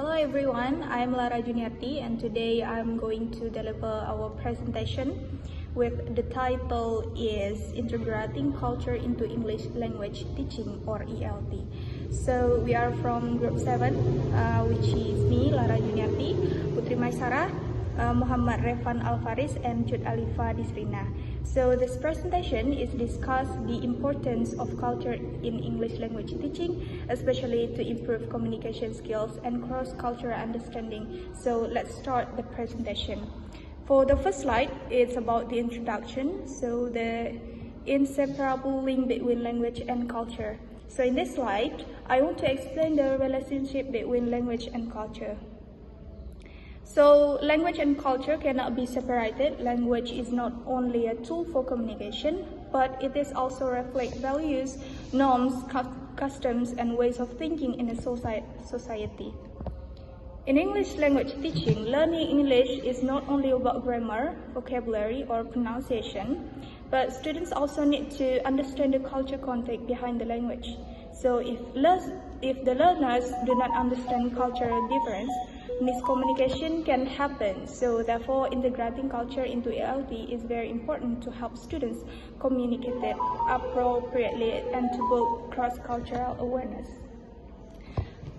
Hello everyone, I'm Lara Juniarti and today I'm going to deliver our presentation with the title is Integrating Culture into English Language Teaching or ELT. So we are from group 7 which is me, Lara Juniarti, Putri Maisarah, Muhammad Revan Alfaris and Jud Alifa Disrina. So this presentation is discuss the importance of culture in English language teaching, especially to improve communication skills and cross-cultural understanding. So let's start the presentation. For the first slide, it's about the introduction, so the inseparable link between language and culture. So in this slide, I want to explain the relationship between language and culture. So language and culture cannot be separated. Language is not only a tool for communication, but it is also reflect values, norms, customs, and ways of thinking in a society. In English language teaching, learning English is not only about grammar, vocabulary, or pronunciation, but students also need to understand the culture context behind the language. So if the learners do not understand cultural difference, miscommunication can happen. So therefore, integrating culture into ELT is very important to help students communicate it appropriately and to build cross-cultural awareness.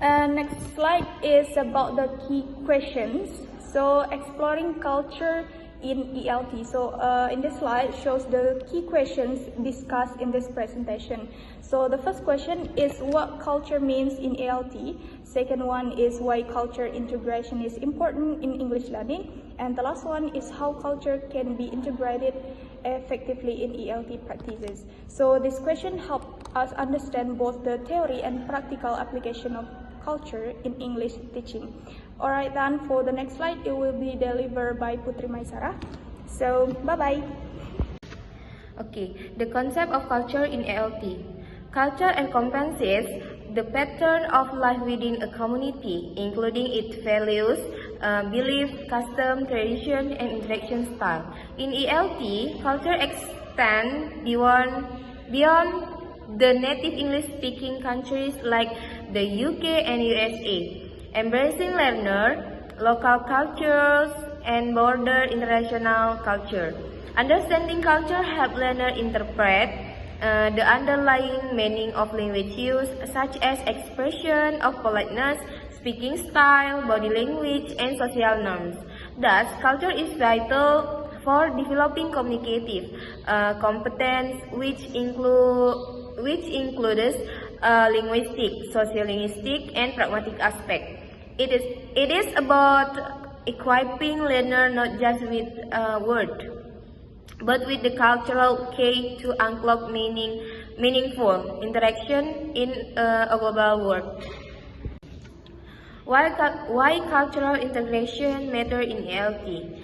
Next slide is about the key questions. So exploring culture in ELT. So in this slide shows the key questions discussed in this presentation. So the first question is what culture means in ELT. Second one is why culture integration is important in English learning. And the last one is how culture can be integrated effectively in ELT practices. So this question helps us understand both the theory and practical application of culture in English teaching. Alright then, for the next slide, it will be delivered by Putri Maisarah. So, bye-bye. Okay, the concept of culture in ELT. Culture encompasses the pattern of life within a community, including its values, beliefs, custom, tradition, and interaction style. In ELT, culture extends beyond the native English-speaking countries like the UK and USA, embracing learner, local cultures, and broader international culture. Understanding culture helps learners interpret the underlying meaning of language use, such as expression of politeness, speaking style, body language, and social norms. Thus, culture is vital for developing communicative competence, which includes linguistic, sociolinguistic, and pragmatic aspect. It is about equipping learner not just with words, but with the cultural key to unlock meaningful interaction in a global world. Why cultural integration matter in ELT?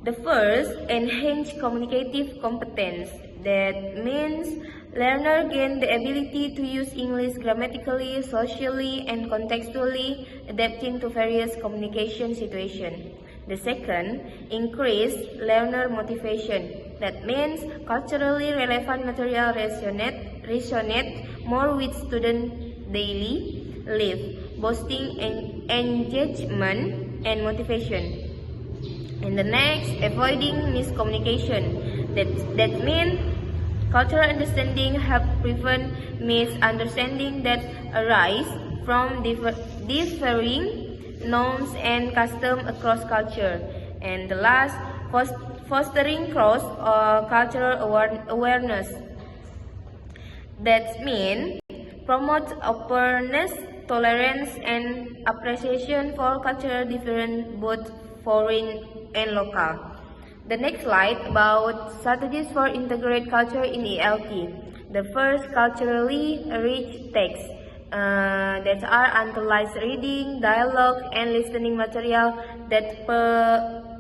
The first, enhance communicative competence. That means learners gain the ability to use English grammatically, socially, and contextually, adapting to various communication situations. The second, increase learner motivation. That means culturally relevant material resonate more with student daily life, boosting engagement and motivation. And the next, avoiding miscommunication. That means cultural understanding help prevent misunderstanding that arise from differing norms and customs across culture. And the last, fostering cross cultural awareness. That means promote openness, tolerance, and appreciation for cultural difference, both foreign and local. The next slide about strategies for integrate culture in ELT. The first, culturally rich text. That are underlined reading, dialogue, and listening material that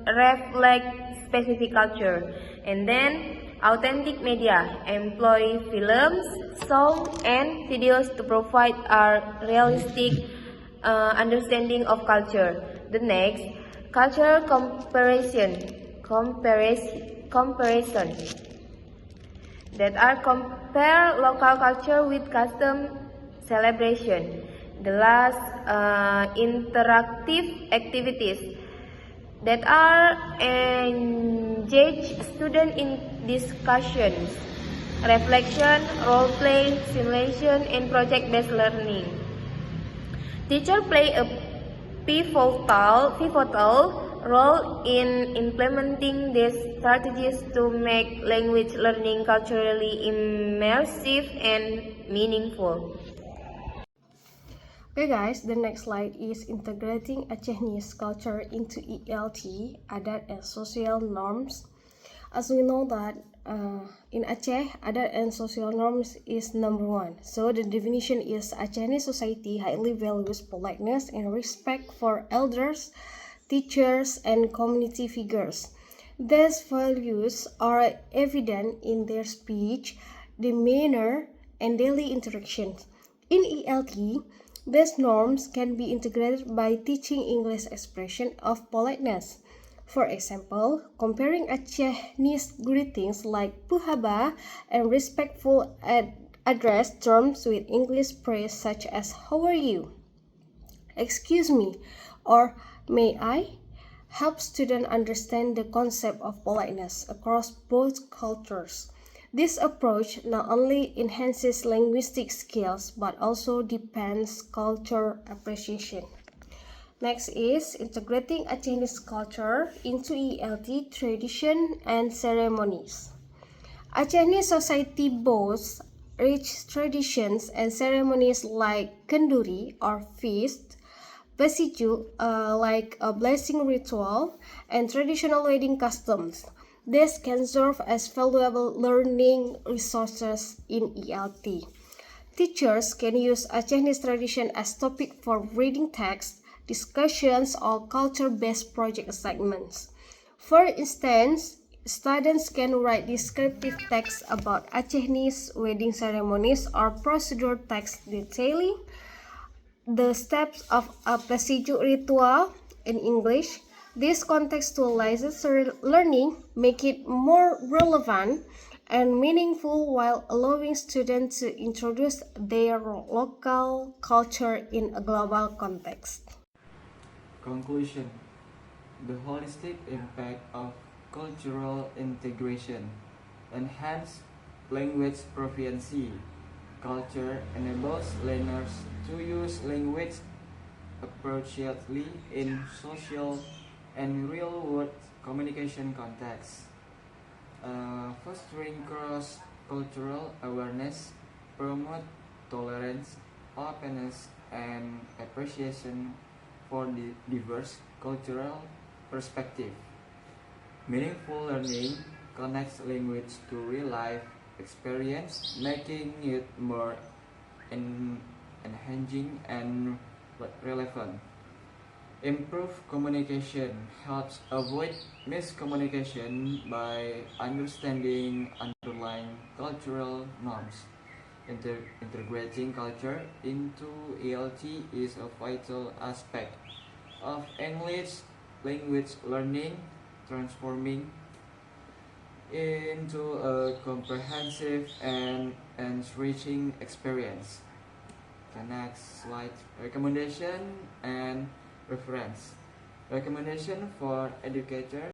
reflect specific culture. And then, authentic media. Employ films, songs, and videos to provide a realistic understanding of culture. The next, cultural comparison that are compare local culture with custom celebration. The last, interactive activities that are engage student in discussions, reflection, role play, simulation, and project-based learning. Teachers play a pivotal role in implementing these strategies to make language learning culturally immersive and meaningful. Okay guys, the next slide is integrating Acehese culture into ELT, adat and social norms. As we know that in Aceh, adat and social norms is number one. So the definition is Acehese society highly values politeness and respect for elders, teachers, and community figures. These values are evident in their speech, demeanor, and daily interactions. In ELT, these norms can be integrated by teaching English expression of politeness. For example, comparing Acehese greetings like puhaba and respectful address terms with English praise such as how are you, excuse me, or may I, help students understand the concept of politeness across both cultures. This approach not only enhances linguistic skills but also deepens culture appreciation. Next is integrating Acehese culture into ELT tradition and ceremonies. Acehese society boasts rich traditions and ceremonies like kenduri or feast, basiju like a blessing ritual, and traditional wedding customs. This can serve as valuable learning resources in ELT. Teachers can use Acehese tradition as topic for reading text, discussions, or culture-based project assignments. For instance, students can write descriptive text about Acehese wedding ceremonies or procedure text detailing the steps of a basiju ritual in English. This contextualizes learning, make it more relevant and meaningful while allowing students to introduce their local culture in a global context. Conclusion: the holistic impact of cultural integration. Enhance language proficiency. Culture enables learners to use language appropriately in social and real-world communication contexts. Fostering cross-cultural awareness, promote tolerance, openness, and appreciation for the diverse cultural perspective. Meaningful learning connects language to real-life experience, making it more engaging and relevant. Improved communication helps avoid miscommunication by understanding underlying cultural norms. Integrating culture into ELT is a vital aspect of English language learning, transforming into a comprehensive and enriching experience. The next slide, recommendation and reference. Recommendation for educators.